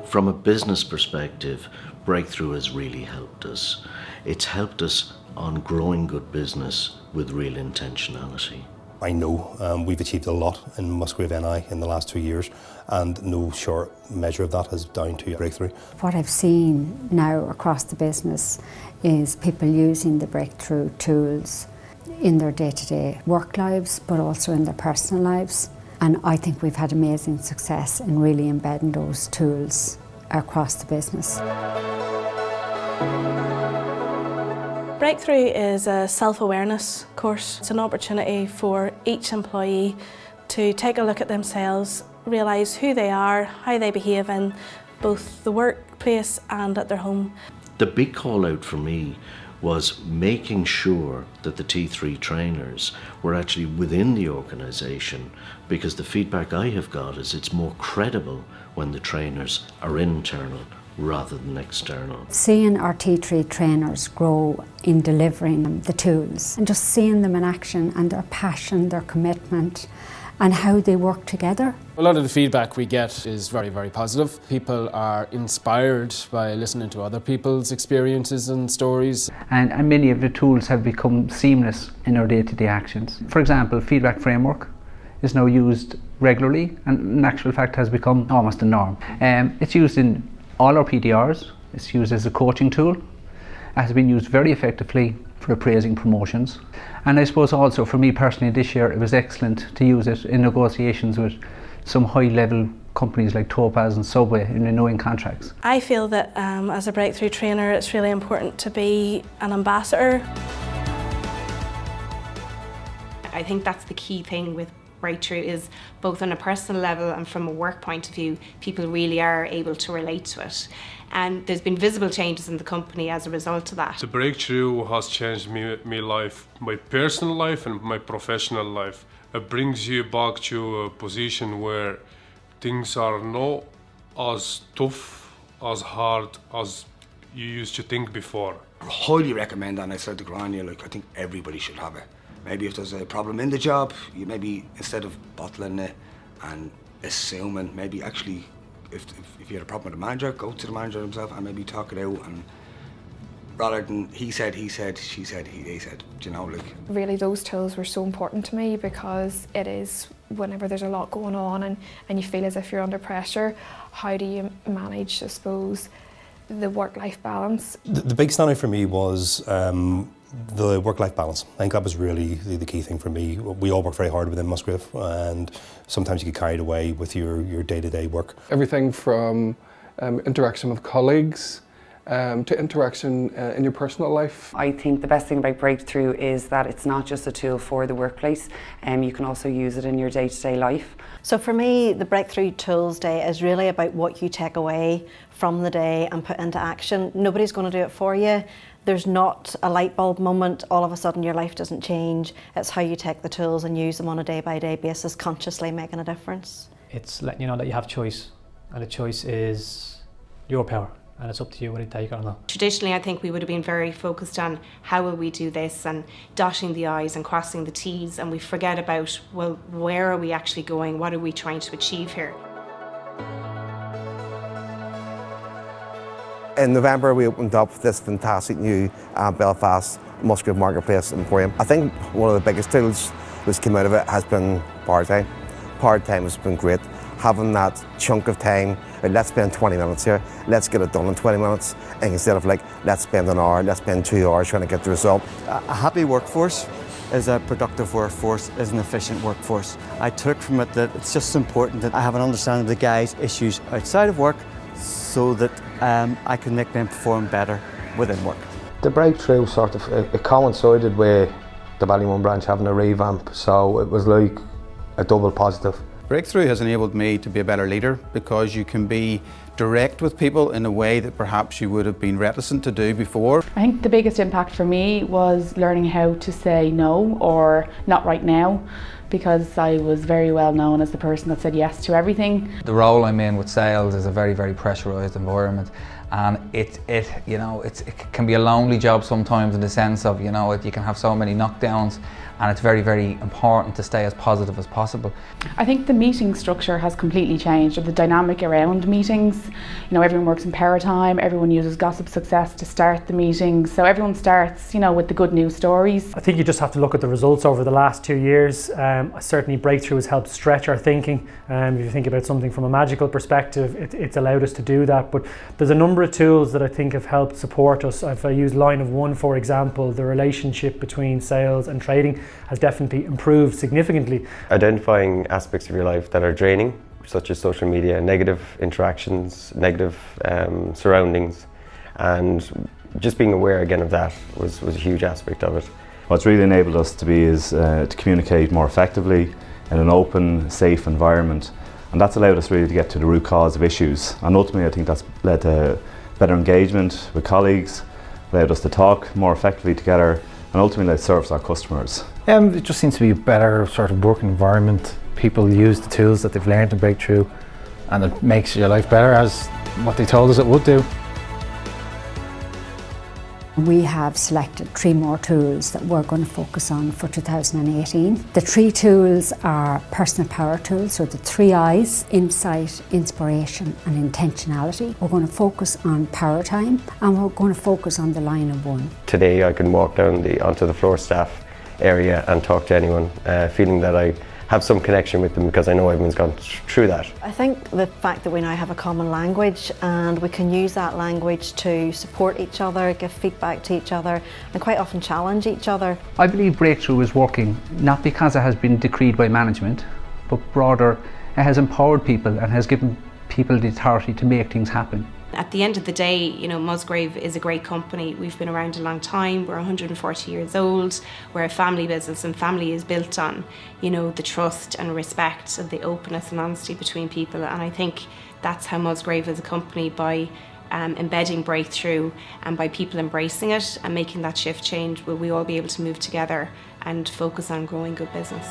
From a business perspective, Breakthrough has really helped us. It's helped us on growing good business with real intentionality. I know we've achieved a lot in Musgrave NI in the last 2 years, and no short measure of that is down to Breakthrough. What I've seen now across the business is people using the Breakthrough tools in their day-to-day work lives, but also in their personal lives. And I think we've had amazing success in really embedding those tools across the business. Breakthrough is a self-awareness course. It's an opportunity for each employee to take a look at themselves, realise who they are, how they behave in both the workplace and at their home. The big call out for me was making sure that the T3 trainers were actually within the organisation, because the feedback I have got is it's more credible when the trainers are internal rather than external. Seeing our T3 trainers grow in delivering the tools and just seeing them in action and their passion, their commitment and how they work together. A lot of the feedback we get is very, very positive. People are inspired by listening to other people's experiences and stories. And many of the tools have become seamless in our day-to-day actions. For example, feedback framework is now used regularly and in actual fact has become almost a norm. It's used in all our PDRs, it's used as a coaching tool, it has been used very effectively for appraising promotions. And I suppose also for me personally this year it was excellent to use it in negotiations with some high-level companies like Topaz and Subway in renewing contracts. I feel that as a Breakthrough trainer it's really important to be an ambassador. I think that's the key thing with Breakthrough, is both on a personal level and from a work point of view, people really are able to relate to it. And there's been visible changes in the company as a result of that. The Breakthrough has changed my life, my personal life and my professional life. It brings you back to a position where things are not as tough, as hard as you used to think before. I highly recommend that, and I said to Grania, like, I think everybody should have it. Maybe if there's a problem in the job, you maybe instead of bottling it and assuming, maybe actually if you had a problem with the manager, go to the manager himself and maybe talk it out, and rather than he said, she said, he said, do you know, like. Really those tools were so important to me because it is whenever there's a lot going on and you feel as if you're under pressure, how do you manage, I suppose, the work-life balance? The big standout for me was the work-life balance. I think that was really the key thing for me. We all work very hard within Musgrave, and sometimes you get carried away with your day-to-day work. Everything from interaction with colleagues to interaction in your personal life. I think the best thing about Breakthrough is that it's not just a tool for the workplace, you can also use it in your day-to-day life. So for me, the Breakthrough Tools Day is really about what you take away from the day and put into action. Nobody's going to do it for you. There's not a light bulb moment, all of a sudden your life doesn't change. It's how you take the tools and use them on a day-by-day basis, consciously making a difference. It's letting you know that you have choice, and the choice is your power, and it's up to you whether you take it or not. Traditionally, I think we would have been very focused on how will we do this and dotting the I's and crossing the T's, and we forget about, well, where are we actually going? What are we trying to achieve here? In November, we opened up this fantastic new Belfast Musgrave Marketplace Emporium. I think one of the biggest tools that's come out of it has been part-time. Part-time has been great. Having that chunk of time, like, let's spend 20 minutes here, let's get it done in 20 minutes, and instead of like, let's spend an hour, let's spend 2 hours trying to get the result. A happy workforce is a productive workforce, is an efficient workforce. I took from it that it's just important that I have an understanding of the guys' issues outside of work so that I can make them perform better within work. The Breakthrough sort of, it coincided with the Ballymun branch having a revamp, so it was like a double positive. Breakthrough has enabled me to be a better leader because you can be direct with people in a way that perhaps you would have been reticent to do before. I think the biggest impact for me was learning how to say no or not right now, because I was very well known as the person that said yes to everything. The role I'm in with sales is a very, very pressurised environment, and it can be a lonely job sometimes in the sense of, you can have so many knockdowns, and it's very, very important to stay as positive as possible. I think the meeting structure has completely changed, or the dynamic around meetings. You know, everyone works in power time, everyone uses Gossip Success to start the meetings, so everyone starts, you know, with the good news stories. I think you just have to look at the results over the last 2 years. Certainly Breakthrough has helped stretch our thinking. If you think about something from a magical perspective, it's allowed us to do that. But there's a number of tools that I think have helped support us. If I use line of one, for example, the relationship between sales and trading has definitely improved significantly. Identifying aspects of your life that are draining, such as social media, negative interactions, negative surroundings, and just being aware again of that was a huge aspect of it. What's really enabled us to be is to communicate more effectively in an open, safe environment, and that's allowed us really to get to the root cause of issues, and ultimately I think that's led to better engagement with colleagues, allowed us to talk more effectively together, and ultimately it serves our customers. It just seems to be a better sort of working environment. People use the tools that they've learned in Breakthrough, and it makes your life better, as what they told us it would do. We have selected 3 more tools that we're going to focus on for 2018. The 3 tools are personal power tools, so the 3 I's: insight, inspiration and intentionality. We're going to focus on power time, and we're going to focus on the line of one. Today I can walk down onto the floor staff area and talk to anyone, feeling that I have some connection with them because I know everyone's gone through that. I think the fact that we now have a common language and we can use that language to support each other, give feedback to each other, and quite often challenge each other. I believe Breakthrough is working not because it has been decreed by management, but rather it has empowered people and has given people the authority to make things happen. At the end of the day, you know, Musgrave is a great company. We've been around a long time. We're 140 years old. We're a family business, and family is built on, you know, the trust and respect and the openness and honesty between people. And I think that's how Musgrave is a company, by embedding Breakthrough and by people embracing it and making that shift change. Will we all be able to move together and focus on growing good business?